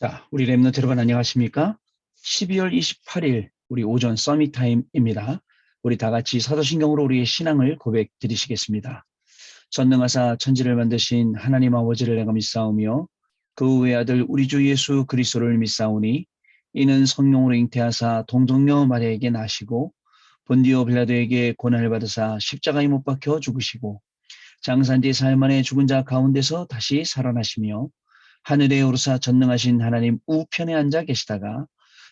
자, 우리 랩런트 여러분 안녕하십니까? 12월 28일 우리 오전 서밋 타임입니다. 우리 다 같이 사도신경으로 우리의 신앙을 고백 드리시겠습니다. 전능하사 천지를 만드신 하나님 아버지를 내가 믿사오며 그 외 아들 우리 주 예수 그리스도를 믿사오니 이는 성령으로 잉태하사 동정녀 마리아에게 나시고 본디오 빌라도에게 고난을 받으사 십자가에 못 박혀 죽으시고 장사한 지 사흘 만에 죽은 자 가운데서 다시 살아나시며 하늘에 오르사 전능하신 하나님 우편에 앉아 계시다가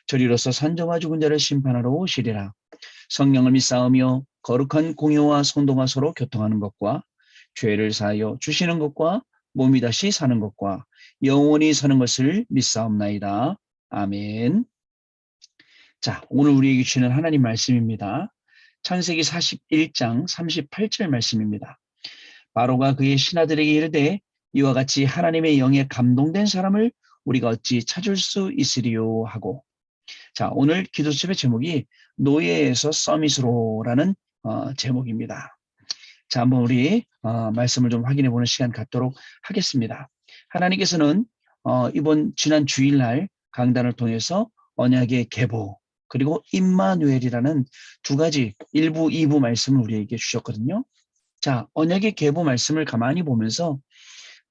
저리로서 산정화 죽은 자를 심판하러 오시리라. 성령을 믿사오며 거룩한 공효와 성도가 서로 교통하는 것과 죄를 사하여 주시는 것과 몸이 다시 사는 것과 영원히 사는 것을 믿사옵나이다. 아멘. 자, 오늘 우리에게 주시는 하나님 말씀입니다. 창세기 41장 38절 말씀입니다. 바로가 그의 신하들에게 이르되 이와 같이 하나님의 영에 감동된 사람을 우리가 어찌 찾을 수 있으리요 하고, 자, 오늘 기도수첩의 제목이 노예에서 서밋으로라는 제목입니다. 자, 한번 우리 말씀을 좀 확인해 보는 시간 갖도록 하겠습니다. 하나님께서는 이번 지난 주일날 강단을 통해서 언약의 계보 그리고 임마누엘이라는 두 가지 1부, 2부 말씀을 우리에게 주셨거든요. 자, 언약의 계보 말씀을 가만히 보면서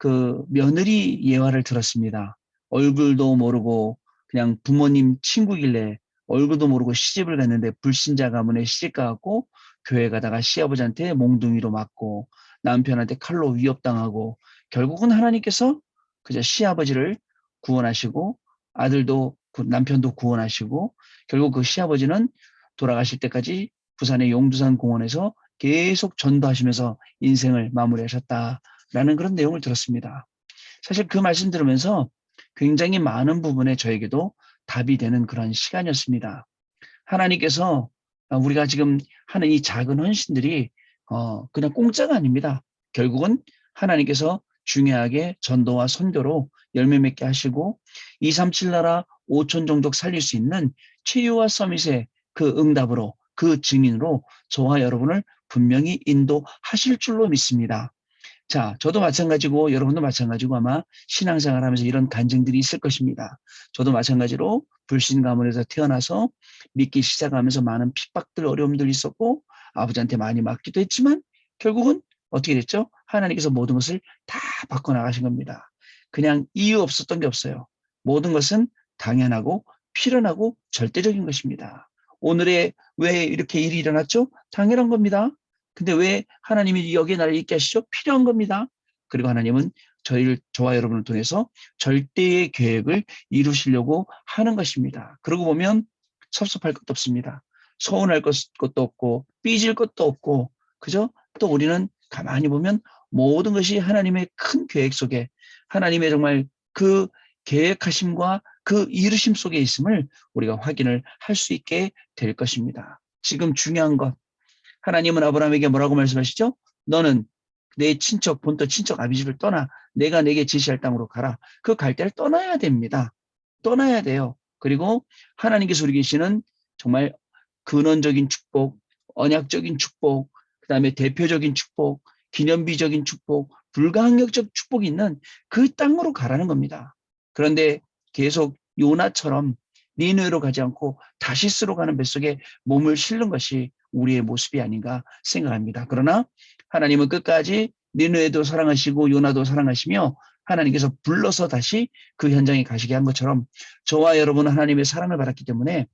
그 며느리 예화를 들었습니다. 얼굴도 모르고 그냥 부모님 친구길래 얼굴도 모르고 시집을 갔는데 불신자 가문에 시집 가고 교회 가다가 시아버지한테 몽둥이로 맞고 남편한테 칼로 위협당하고 결국은 하나님께서 그저 시아버지를 구원하시고 아들도 남편도 구원하시고 결국 그 시아버지는 돌아가실 때까지 부산의 용두산 공원에서 계속 전도하시면서 인생을 마무리하셨다라는 그런 내용을 들었습니다. 사실 그 말씀 들으면서 굉장히 많은 부분에 저에게도 답이 되는 그런 시간이었습니다. 하나님께서 우리가 지금 하는 이 작은 헌신들이 그냥 공짜가 아닙니다. 결국은 하나님께서 중요하게 전도와 선교로 열매 맺게 하시고 237 나라 5천 종족 살릴 수 있는 치유와 서밋의 그 응답으로 그 증인으로 저와 여러분을 분명히 인도하실 줄로 믿습니다. 자, 저도 마찬가지고 여러분도 마찬가지고 아마 신앙생활 하면서 이런 간증들이 있을 것입니다. 저도 마찬가지로 불신 가문에서 태어나서 믿기 시작하면서 많은 핍박들, 어려움들이 있었고 아버지한테 많이 맞기도 했지만 결국은 어떻게 됐죠? 하나님께서 모든 것을 다 바꿔나가신 겁니다. 그냥 이유 없었던 게 없어요. 모든 것은 당연하고 필연하고 절대적인 것입니다. 오늘의 왜 이렇게 일이 일어났죠? 당연한 겁니다. 근데 왜 하나님이 여기에 나를 있게 하시죠? 필요한 겁니다. 그리고 하나님은 저와 여러분을 통해서 절대의 계획을 이루시려고 하는 것입니다. 그러고 보면 섭섭할 것도 없습니다. 서운할 것도 없고 삐질 것도 없고 그죠? 또 우리는 가만히 보면 모든 것이 하나님의 큰 계획 속에 하나님의 정말 그 계획하심과 그 이루심 속에 있음을 우리가 확인을 할 수 있게 될 것입니다. 지금 중요한 것, 하나님은 아브라함에게 뭐라고 말씀하시죠? 너는 내 친척, 본토 친척 아비집을 떠나 내가 내게 지시할 땅으로 가라. 그 갈 때를 떠나야 됩니다. 떠나야 돼요. 그리고 하나님께서 우리 계시는 정말 근원적인 축복, 언약적인 축복, 그 다음에 대표적인 축복, 기념비적인 축복, 불가항력적 축복이 있는 그 땅으로 가라는 겁니다. 그런데 계속 요나처럼 니느웨로 가지 않고 다시스로 가는 뱃속에 몸을 실는 것이 우리의 모습이 아닌가 생각합니다. 그러나 하나님은 끝까지 니느웨도 사랑하시고 요나도 사랑하시며 하나님께서 불러서 다시 그 현장에 가시게 한 것처럼 저와 여러분은 하나님의 사랑을 받았기 때문에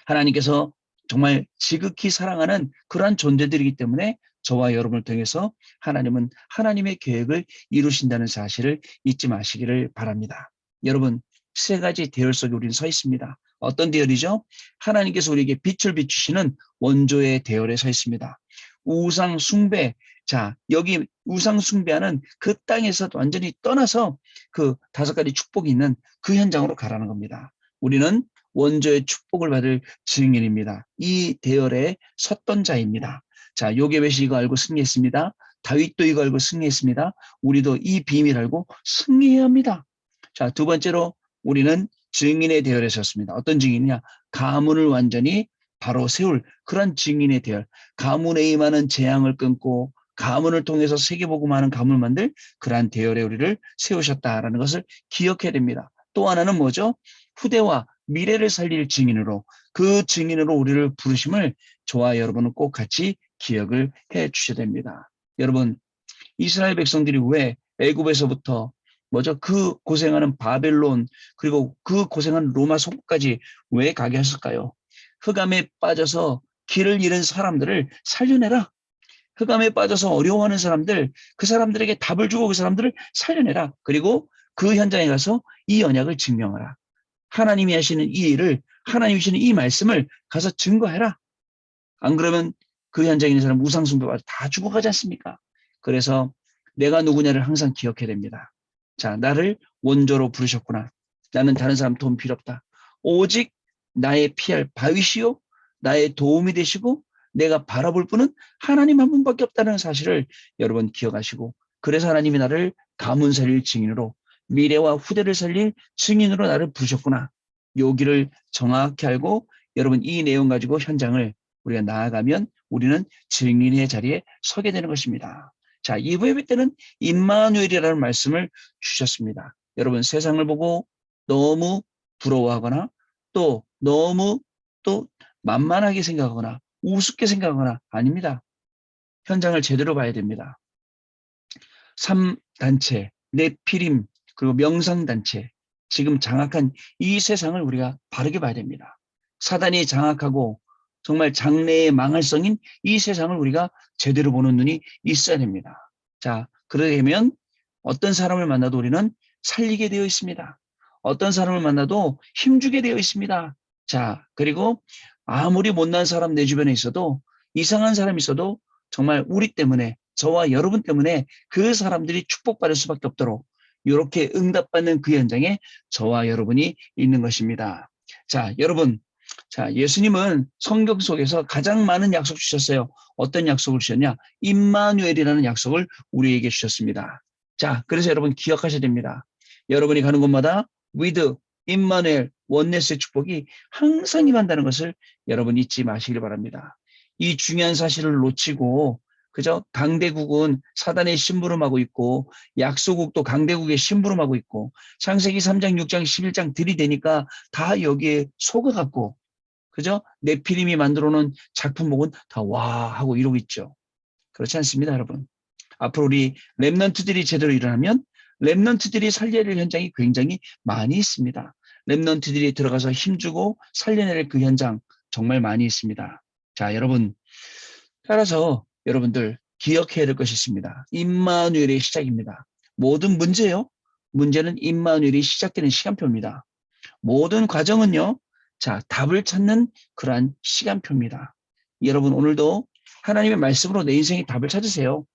하나님께서 정말 지극히 사랑하는 그러한 존재들이기 때문에 저와 여러분을 통해서 하나님은 하나님의 계획을 이루신다는 사실을 잊지 마시기를 바랍니다. 여러분, 세 가지 대열 속에 우리는 서 있습니다. 어떤 대열이죠? 하나님께서 우리에게 빛을 비추시는 원조의 대열에 서 있습니다. 우상 숭배, 자, 여기 우상 숭배하는 그 땅에서 완전히 떠나서 그 5가지 축복이 있는 그 현장으로 가라는 겁니다. 우리는 원조의 축복을 받을 증인입니다. 이 대열에 섰던 자입니다. 자, 요게벳이 이거 알고 승리했습니다. 다윗도 이거 알고 승리했습니다. 우리도 이 비밀 알고 승리해야 합니다. 자, 두 번째로 우리는 증인의 대열에 섰습니다. 어떤 증인이냐? 가문을 완전히 바로 세울 그런 증인의 대열. 가문에 임하는 재앙을 끊고 가문을 통해서 세계복음하는 가문을 만들 그러한 대열에 우리를 세우셨다라는 것을 기억해야 됩니다. 또 하나는 뭐죠? 후대와 미래를 살릴 증인으로, 그 증인으로 우리를 부르심을 저와 여러분은 꼭 같이 기억을 해 주셔야 됩니다. 여러분, 이스라엘 백성들이 왜 애굽에서부터 뭐죠? 그 고생하는 바벨론, 그리고 그 고생하는 로마 속까지 왜 가게 했을까요? 흑암에 빠져서 길을 잃은 사람들을 살려내라. 흑암에 빠져서 어려워하는 사람들, 그 사람들에게 답을 주고 그 사람들을 살려내라. 그리고 그 현장에 가서 이 언약을 증명하라. 하나님이 하시는 이 일을, 하나님이 하시는 이 말씀을 가서 증거해라. 안 그러면 그 현장에 있는 사람 우상숭배가 다 죽어가지 않습니까? 그래서 내가 누구냐를 항상 기억해야 됩니다. 자, 나를 원조로 부르셨구나. 나는 다른 사람 도움 필요 없다. 오직 나의 피할 바위시요, 나의 도움이 되시고 내가 바라볼 분은 하나님 한 분밖에 없다는 사실을 여러분 기억하시고, 그래서 하나님이 나를 가문 살릴 증인으로, 미래와 후대를 살릴 증인으로 나를 부르셨구나. 여기를 정확히 알고 여러분 이 내용 가지고 현장을 우리가 나아가면 우리는 증인의 자리에 서게 되는 것입니다. 자, 2부 예배 때는 임마누엘이라는 말씀을 주셨습니다. 여러분, 세상을 보고 너무 부러워하거나 또 너무 또 만만하게 생각하거나 우습게 생각하거나 아닙니다. 현장을 제대로 봐야 됩니다. 3단체, 네피림, 그리고 명상단체, 지금 장악한 이 세상을 우리가 바르게 봐야 됩니다. 사단이 장악하고 정말 장래의 망할성인 이 세상을 우리가 제대로 보는 눈이 있어야 됩니다. 자, 그러려면 어떤 사람을 만나도 우리는 살리게 되어 있습니다. 어떤 사람을 만나도 힘주게 되어 있습니다. 자, 그리고 아무리 못난 사람 내 주변에 있어도, 이상한 사람이 있어도 정말 우리 때문에, 저와 여러분 때문에 그 사람들이 축복받을 수밖에 없도록 이렇게 응답받는 그 현장에 저와 여러분이 있는 것입니다. 자, 여러분, 자, 예수님은 성경 속에서 가장 많은 약속 주셨어요. 어떤 약속을 주셨냐? 임마누엘이라는 약속을 우리에게 주셨습니다. 자, 그래서 여러분 기억하셔야 됩니다. 여러분이 가는 곳마다 with 임마누엘, 원네스의 축복이 항상 임한다는 것을 여러분 잊지 마시길 바랍니다. 이 중요한 사실을 놓치고 그저 강대국은 사단의 심부름하고 있고, 약소국도 강대국의 심부름하고 있고, 창세기 3장, 6장, 11장 들이대니까 다 여기에 속아갖고, 그죠? 네피림이 만들어 놓은 작품 보고 다 와 하고 이러고 있죠. 그렇지 않습니다, 여러분. 앞으로 우리 랩런트들이 제대로 일어나면 랩런트들이 살려야 될 현장이 굉장히 많이 있습니다. 랩런트들이 들어가서 힘주고 살려낼 그 현장 정말 많이 있습니다. 자, 여러분, 따라서 여러분들 기억해야 될 것이 있습니다. 임마누엘의 시작입니다. 모든 문제요. 문제는 임마누엘이 시작되는 시간표입니다. 모든 과정은요. 자, 답을 찾는 그러한 시간표입니다. 여러분 오늘도 하나님의 말씀으로 내 인생의 답을 찾으세요.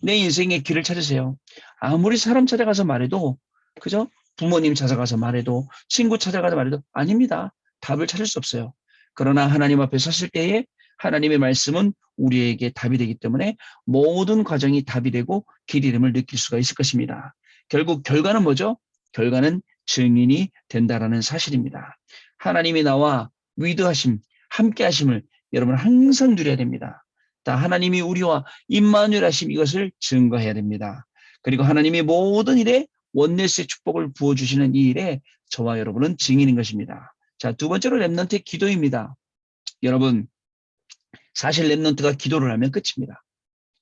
내 인생의 길을 찾으세요. 아무리 사람 찾아가서 말해도, 그죠? 부모님 찾아가서 말해도, 친구 찾아가서 말해도 아닙니다. 답을 찾을 수 없어요. 그러나 하나님 앞에 섰을 때에 하나님의 말씀은 우리에게 답이 되기 때문에 모든 과정이 답이 되고 길 이름을 느낄 수가 있을 것입니다. 결국 결과는 뭐죠? 결과는 증인이 된다라는 사실입니다. 하나님이 나와 위드하심, 함께하심을 여러분 항상 누려야 됩니다. 다 하나님이 우리와 임마누엘 하심, 이것을 증거해야 됩니다. 그리고 하나님이 모든 일에 원네스의 축복을 부어주시는 이 일에 저와 여러분은 증인인 것입니다. 자, 두 번째로 렘넌트의 기도입니다. 여러분, 사실 렘넌트가 기도를 하면 끝입니다.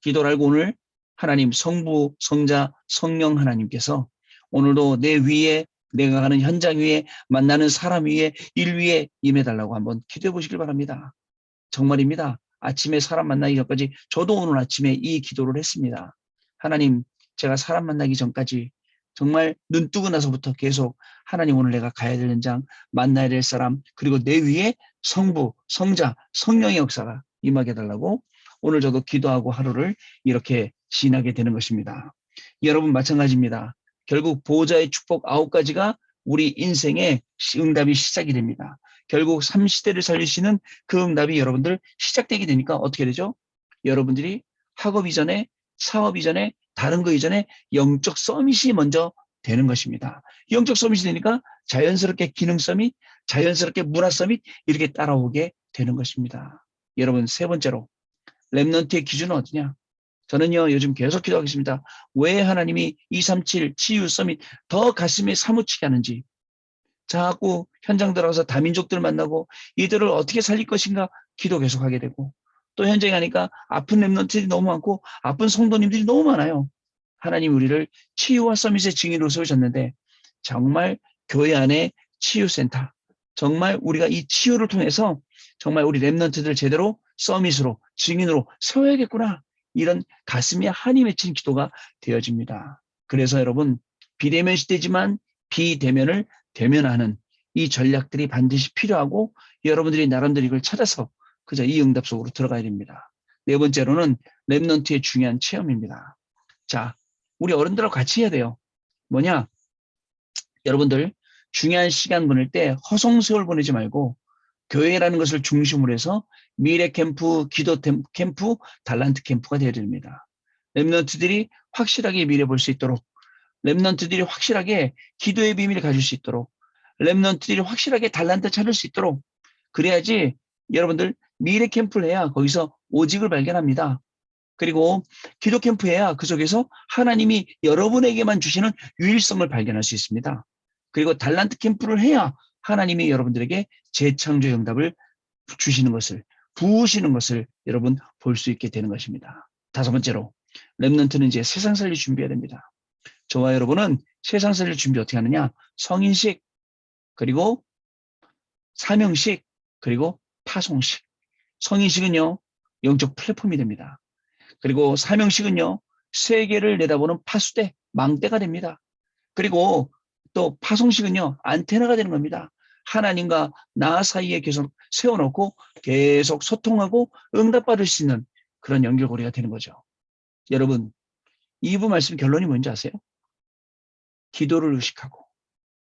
기도를 하고 오늘 하나님 성부, 성자, 성령 하나님께서 오늘도 내 위에, 내가 가는 현장 위에, 만나는 사람 위에, 일 위에 임해달라고 한번 기도해 보시길 바랍니다. 정말입니다. 아침에 사람 만나기 전까지 저도 오늘 아침에 이 기도를 했습니다. 하나님, 제가 사람 만나기 전까지 정말 눈 뜨고 나서부터 계속 하나님, 오늘 내가 가야 될 현장, 만나야 될 사람, 그리고 내 위에 성부, 성자, 성령의 역사가 임하게 해달라고 오늘 저도 기도하고 하루를 이렇게 지나게 되는 것입니다. 여러분 마찬가지입니다. 결국 보호자의 축복 9가지가 우리 인생의 응답이 시작이 됩니다. 결국 3시대를 살리시는 그 응답이 여러분들 시작되게 되니까 어떻게 되죠? 여러분들이 학업 이전에, 사업 이전에, 다른 거 이전에 영적 서밋이 먼저 되는 것입니다. 영적 서밋이 되니까 자연스럽게 기능 서밋, 자연스럽게 문화 서밋 이렇게 따라오게 되는 것입니다. 여러분, 세 번째로 렘넌트의 기준은 어디냐? 저는요, 요즘 계속 기도하겠습니다. 왜 하나님이 237 치유 서밋 더 가슴에 사무치게 하는지, 자꾸 현장 들어가서 다민족들 만나고 이들을 어떻게 살릴 것인가 기도 계속하게 되고, 또 현장에 가니까 아픈 렘넌트들이 너무 많고 아픈 성도님들이 너무 많아요. 하나님 우리를 치유와 서밋의 증인으로 세우셨는데 정말 교회 안에 치유센터, 정말 우리가 이 치유를 통해서 정말 우리 렘넌트들 제대로 서밋으로 증인으로 세워야겠구나, 이런 가슴에 한이 맺힌 기도가 되어집니다. 그래서 여러분, 비대면 시대지만 비대면을 대면하는 이 전략들이 반드시 필요하고, 여러분들이 나름대로 이걸 찾아서 그저 이 응답 속으로 들어가야 됩니다. 네 번째로는 렘넌트의 중요한 체험입니다. 자, 우리 어른들하고 같이 해야 돼요. 뭐냐? 여러분들 중요한 시간 보낼 때 허송세월 보내지 말고 교회라는 것을 중심으로 해서 미래 캠프, 기도 캠프, 달란트 캠프가 되어야 됩니다. 렘넌트들이 확실하게 미래 볼 수 있도록, 렘넌트들이 확실하게 기도의 비밀을 가질 수 있도록, 렘넌트들이 확실하게 달란트 찾을 수 있도록, 그래야지 여러분들 미래 캠프를 해야 거기서 오직을 발견합니다. 그리고 기도 캠프해야 그 속에서 하나님이 여러분에게만 주시는 유일성을 발견할 수 있습니다. 그리고 달란트 캠프를 해야 하나님이 여러분들에게 재창조 응답을 주시는 것을, 부으시는 것을 여러분 볼 수 있게 되는 것입니다. 다섯 번째로, 렘넌트는 이제 세상 살릴 준비해야 됩니다. 저와 여러분은 세상 살릴 준비 어떻게 하느냐? 성인식, 그리고 사명식, 그리고 파송식. 성인식은요, 영적 플랫폼이 됩니다. 그리고 사명식은요, 세계를 내다보는 파수대, 망대가 됩니다. 그리고 또 파송식은요, 안테나가 되는 겁니다. 하나님과 나 사이에 계속 세워놓고 계속 소통하고 응답받을 수 있는 그런 연결고리가 되는 거죠. 여러분, 2부 말씀 결론이 뭔지 아세요? 기도를 의식하고,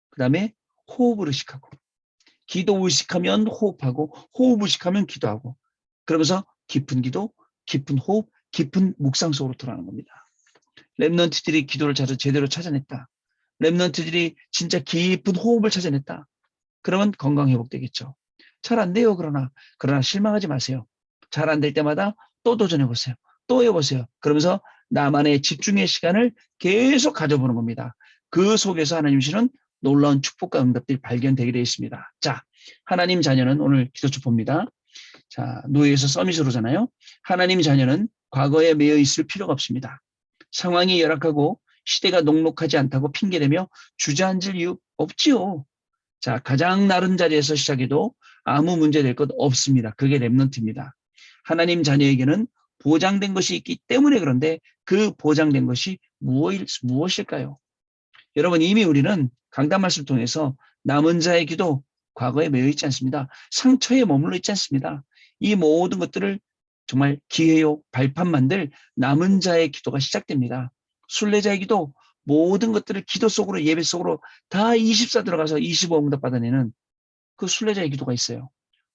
그 다음에 호흡을 의식하고, 기도 의식하면 호흡하고, 호흡 의식하면 기도하고, 그러면서 깊은 기도, 깊은 호흡, 깊은 묵상 속으로 들어가는 겁니다. 렘넌트들이 기도를 제대로 찾아냈다. 렘넌트들이 진짜 깊은 호흡을 찾아냈다. 그러면 건강 회복되겠죠. 잘 안 돼요. 그러나 실망하지 마세요. 잘 안 될 때마다 또 도전해보세요. 또 해보세요. 그러면서 나만의 집중의 시간을 계속 가져보는 겁니다. 그 속에서 하나님 주시는 놀라운 축복과 응답들이 발견되게 되어 있습니다. 자, 하나님 자녀는 오늘 기도 축복입니다. 자, 노예에서 서밋으로잖아요. 하나님 자녀는 과거에 매여 있을 필요가 없습니다. 상황이 열악하고 시대가 녹록하지 않다고 핑계대며 주저앉을 이유 없지요. 자, 가장 낮은 자리에서 시작해도 아무 문제 될 것 없습니다. 그게 렘넌트입니다. 하나님 자녀에게는 보장된 것이 있기 때문에 그런데 그 보장된 것이 무엇일까요? 여러분, 이미 우리는 강단 말씀을 통해서 남은 자의 기도, 과거에 매여 있지 않습니다. 상처에 머물러 있지 않습니다. 이 모든 것들을 정말 기회요 발판 만들 남은 자의 기도가 시작됩니다. 순례자의 기도, 모든 것들을 기도 속으로, 예배 속으로 다 24 들어가서 25 응답 받아내는 그 순례자의 기도가 있어요.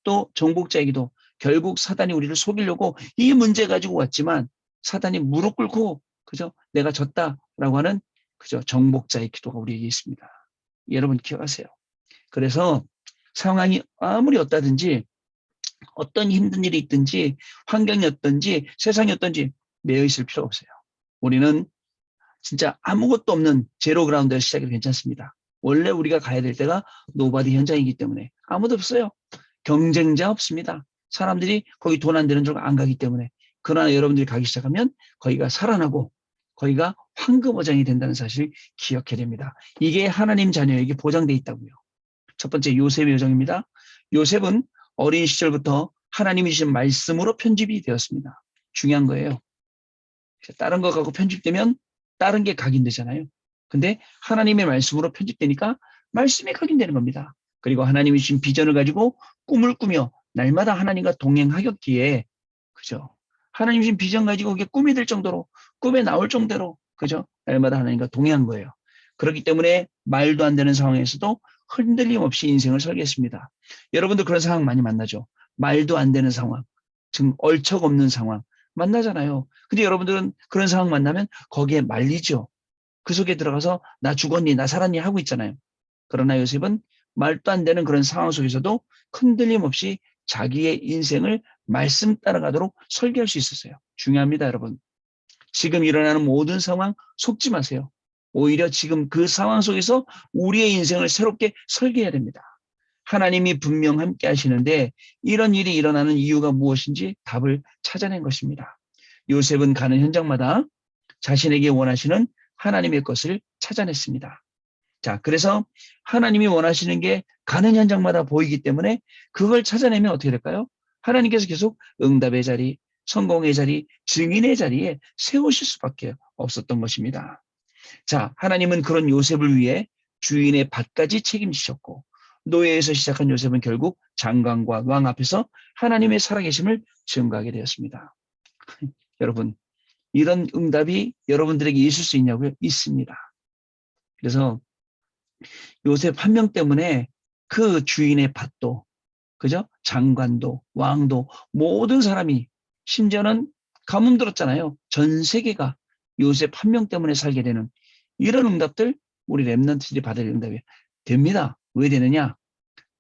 또 정복자의 기도, 결국 사단이 우리를 속이려고 이 문제 가지고 왔지만 사단이 무릎 꿇고 그죠, 내가 졌다라고 하는 그죠, 정복자의 기도가 우리에게 있습니다. 여러분 기억하세요. 그래서 상황이 아무리 어떠든지, 어떤 힘든 일이 있든지, 환경이 어떤지, 세상이 어떤지 매여 있을 필요 없어요. 우리는 진짜 아무것도 없는 제로 그라운드에서 시작해도 괜찮습니다. 원래 우리가 가야 될 때가 노바디 현장이기 때문에 아무도 없어요. 경쟁자 없습니다. 사람들이 거기 돈 안 되는 줄 안 가기 때문에. 그러나 여러분들이 가기 시작하면 거기가 살아나고 거기가 황금어장이 된다는 사실 기억해야 됩니다. 이게 하나님 자녀에게 보장되어 있다고요. 첫 번째, 요셉의 여정입니다. 요셉은 어린 시절부터 하나님이 주신 말씀으로 편집이 되었습니다. 중요한 거예요. 다른 거 갖고 편집되면 다른 게 각인되잖아요. 근데 하나님의 말씀으로 편집되니까 말씀이 각인되는 겁니다. 그리고 하나님이 주신 비전을 가지고 꿈을 꾸며 날마다 하나님과 동행하였기에, 그죠? 하나님 주신 비전 가지고 그게 꿈이 될 정도로, 꿈에 나올 정도로, 그죠? 날마다 하나님과 동행한 거예요. 그렇기 때문에 말도 안 되는 상황에서도 흔들림 없이 인생을 설계했습니다. 여러분도 그런 상황 많이 만나죠? 말도 안 되는 상황, 지금 얼척 없는 상황 만나잖아요. 근데 여러분들은 그런 상황 만나면 거기에 말리죠. 그 속에 들어가서 나 죽었니, 나 살았니 하고 있잖아요. 그러나 요셉은 말도 안 되는 그런 상황 속에서도 흔들림 없이 자기의 인생을 말씀 따라가도록 설계할 수 있었어요. 중요합니다, 여러분. 지금 일어나는 모든 상황 속지 마세요. 오히려 지금 그 상황 속에서 우리의 인생을 새롭게 설계해야 됩니다. 하나님이 분명 함께 하시는데 이런 일이 일어나는 이유가 무엇인지 답을 찾아낸 것입니다. 요셉은 가는 현장마다 자신에게 원하시는 하나님의 것을 찾아냈습니다. 자, 그래서 하나님이 원하시는 게 가는 현장마다 보이기 때문에 그걸 찾아내면 어떻게 될까요? 하나님께서 계속 응답의 자리, 성공의 자리, 증인의 자리에 세우실 수밖에 없었던 것입니다. 자, 하나님은 그런 요셉을 위해 주인의 밭까지 책임지셨고 노예에서 시작한 요셉은 결국 장관과 왕 앞에서 하나님의 살아계심을 증거하게 되었습니다. 여러분, 이런 응답이 여러분들에게 있을 수 있냐고요? 있습니다. 그래서 요셉 한 명 때문에 그 주인의 밭도, 그죠? 장관도, 왕도, 모든 사람이, 심지어는 가뭄 들었잖아요. 전 세계가 요셉 한 명 때문에 살게 되는 이런 응답들, 우리 랩넌트들이 받을 응답이 됩니다. 왜 되느냐?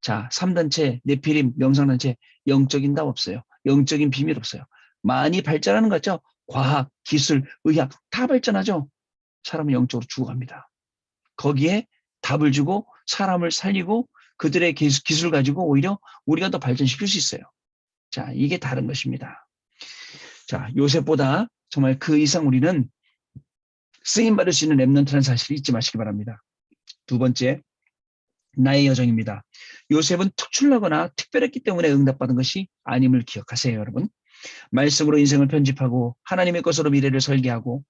자, 3단체, 네피림, 명상단체, 영적인 답 없어요. 영적인 비밀 없어요. 많이 발전하는 거 같죠? 과학, 기술, 의학 다 발전하죠? 사람은 영적으로 죽어갑니다. 거기에 답을 주고 사람을 살리고 그들의 기술 가지고 오히려 우리가 더 발전시킬 수 있어요. 자, 이게 다른 것입니다. 자, 요셉보다 정말 그 이상 우리는 쓰임받을 수 있는 랩넌트라는 사실을 잊지 마시기 바랍니다. 두 번째, 나의 여정입니다. 요셉은 특출나거나 특별했기 때문에 응답받은 것이 아님을 기억하세요, 여러분. 말씀으로 인생을 편집하고 하나님의 것으로 미래를 설계하고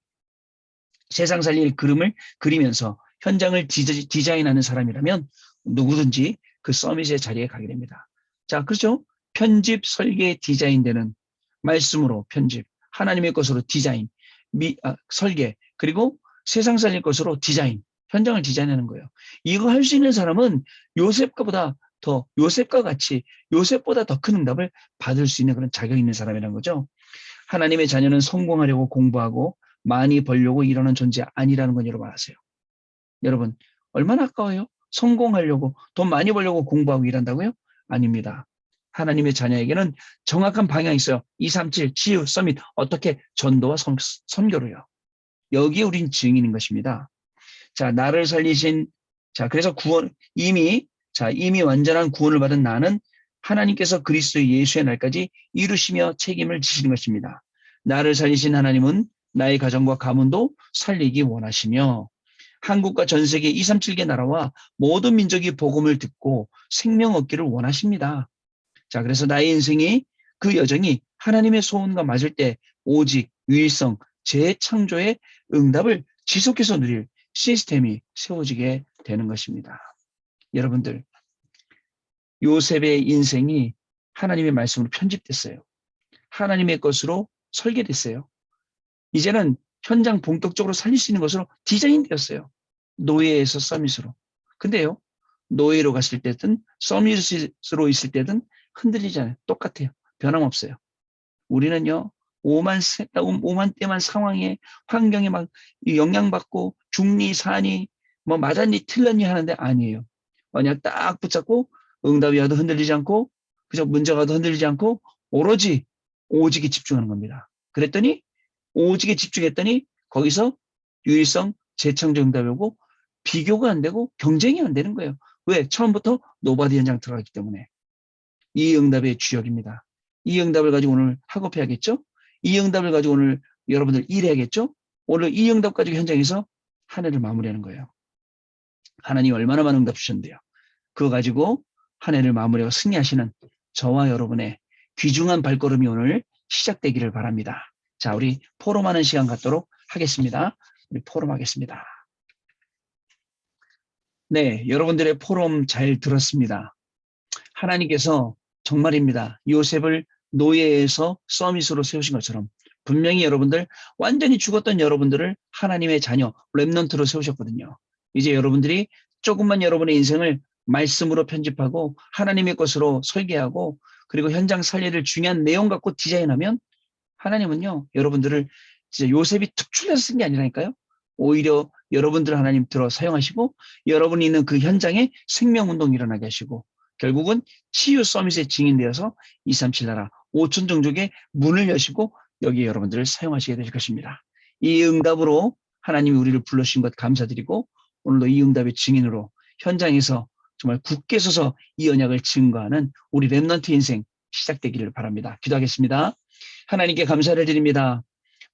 세상 살릴 그림을 그리면서 현장을 디자인하는 사람이라면 누구든지 그 서밋의 자리에 가게 됩니다. 자, 그렇죠? 편집, 설계, 디자인되는 말씀으로 편집, 하나님의 것으로 디자인, 설계, 그리고 세상 살릴 것으로 디자인, 현장을 디자인하는 거예요. 이거 할 수 있는 사람은 요셉과 같이 요셉보다 더 큰 응답을 받을 수 있는 그런 자격 있는 사람이라는 거죠. 하나님의 자녀는 성공하려고 공부하고 많이 벌려고 이러는 존재 아니라는 건 여러분 아세요? 여러분, 얼마나 아까워요? 성공하려고 돈 많이 벌려고 공부하고 일한다고요? 아닙니다. 하나님의 자녀에게는 정확한 방향이 있어요. 237 치유 서밋 어떻게 전도와 선교로요. 여기에 우린 증인인 것입니다. 자, 나를 살리신 자, 그래서 이미 완전한 구원을 받은 나는 하나님께서 그리스도 예수의 날까지 이루시며 책임을 지시는 것입니다. 나를 살리신 하나님은 나의 가정과 가문도 살리기 원하시며 한국과 전 세계 237개 나라와 모든 민족이 복음을 듣고 생명 얻기를 원하십니다. 자, 그래서 나의 인생이 그 여정이 하나님의 소원과 맞을 때 오직 유일성, 재창조의 응답을 지속해서 누릴 시스템이 세워지게 되는 것입니다. 여러분들, 요셉의 인생이 하나님의 말씀으로 편집됐어요. 하나님의 것으로 설계됐어요. 이제는 현장 본격적으로 살릴 수 있는 것으로 디자인되었어요. 노예에서 서밋으로. 근데요, 노예로 갔을 때든 서밋으로 있을 때든 흔들리잖아요. 똑같아요. 변함없어요. 우리는요, 오만 때만 상황에, 환경에 막 영향받고 중니, 사니, 뭐 맞았니, 틀렸니 하는데 아니에요. 언약 딱 붙잡고 응답이 와도 흔들리지 않고, 그저 문제가 와도 흔들리지 않고, 오로지 오직에 집중하는 겁니다. 그랬더니, 오직에 집중했더니, 거기서 유일성, 재창조 응답이 오고, 비교가 안 되고, 경쟁이 안 되는 거예요. 왜? 처음부터 노바디 현장 들어가기 때문에. 이 응답의 주역입니다. 이 응답을 가지고 오늘 학업해야겠죠? 이 응답을 가지고 오늘 여러분들 일해야겠죠? 오늘 이 응답 가지고 현장에서 한 해를 마무리하는 거예요. 하나님 얼마나 많은 응답 주셨는데요. 그거 가지고 한 해를 마무리하고 승리하시는 저와 여러분의 귀중한 발걸음이 오늘 시작되기를 바랍니다. 자, 우리 포럼하는 시간 갖도록 하겠습니다. 우리 포럼하겠습니다. 네, 여러분들의 포럼 잘 들었습니다. 하나님께서 정말입니다. 요셉을 노예에서 서밋으로 세우신 것처럼 분명히 여러분들 완전히 죽었던 여러분들을 하나님의 자녀 렘넌트로 세우셨거든요. 이제 여러분들이 조금만 여러분의 인생을 말씀으로 편집하고 하나님의 것으로 설계하고 그리고 현장 살리를 중요한 내용 갖고 디자인하면 하나님은요 여러분들을 진짜 요셉이 특출나서 쓴 게 아니라니까요. 오히려 여러분들 하나님 들어 사용하시고 여러분이 있는 그 현장에 생명운동이 일어나게 하시고 결국은 치유 서밋에 증인되어서 237 나라 5천 종족의 문을 여시고 여기에 여러분들을 사용하시게 될 것입니다. 이 응답으로 하나님이 우리를 불러주신 것 감사드리고 오늘도 이 응답의 증인으로 현장에서 정말 굳게 서서 이 언약을 증거하는 우리 렘넌트 인생 시작되기를 바랍니다. 기도하겠습니다. 하나님께 감사를 드립니다.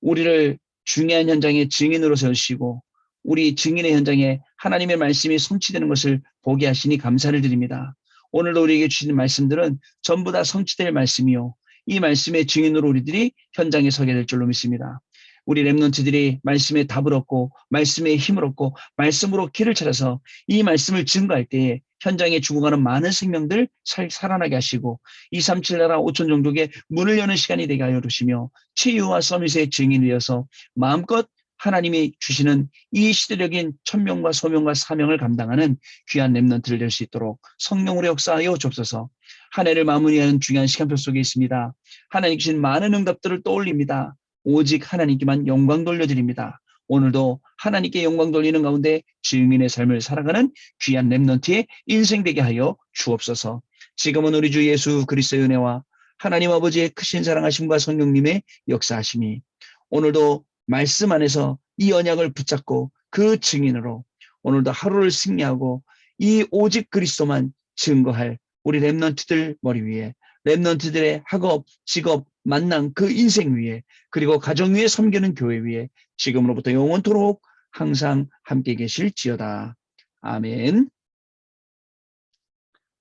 우리를 중요한 현장의 증인으로 세우시고 우리 증인의 현장에 하나님의 말씀이 성취되는 것을 보게 하시니 감사를 드립니다. 오늘도 우리에게 주시는 말씀들은 전부 다 성취될 말씀이요. 이 말씀의 증인으로 우리들이 현장에 서게 될 줄로 믿습니다. 우리 렘넌트들이 말씀에 답을 얻고 말씀에 힘을 얻고 말씀으로 길을 찾아서 이 말씀을 증거할 때에 현장에 죽어가는 많은 생명들 살아나게 하시고 237 나라 5천 종족의 문을 여는 시간이 되게 하여 주시며 치유와 서밋의 증인이 되어서 마음껏 하나님이 주시는 이 시대적인 천명과 소명과 사명을 감당하는 귀한 렘넌트를 될 수 있도록 성령으로 역사하여 주옵소서. 한 해를 마무리하는 중요한 시간표 속에 있습니다. 하나님 주신 많은 응답들을 떠올립니다. 오직 하나님께만 영광 돌려드립니다. 오늘도 하나님께 영광 돌리는 가운데 증인의 삶을 살아가는 귀한 렘넌트의 인생 되게 하여 주옵소서. 지금은 우리 주 예수 그리스도의 은혜와 하나님 아버지의 크신 사랑하심과 성령님의 역사하심이 오늘도 말씀 안에서 이 언약을 붙잡고 그 증인으로 오늘도 하루를 승리하고 이 오직 그리스도만 증거할 우리 렘넌트들 머리 위에 렘넌트들의 학업, 직업, 만남 그 인생 위에 그리고 가정 위에 섬기는 교회 위에 지금으로부터 영원토록 항상 함께 계실지어다. 아멘.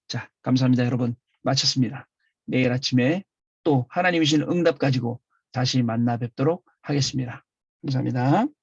자, 감사합니다, 여러분. 마쳤습니다. 내일 아침에 또 하나님이 주신 응답 가지고 다시 만나 뵙도록 하겠습니다. 감사합니다.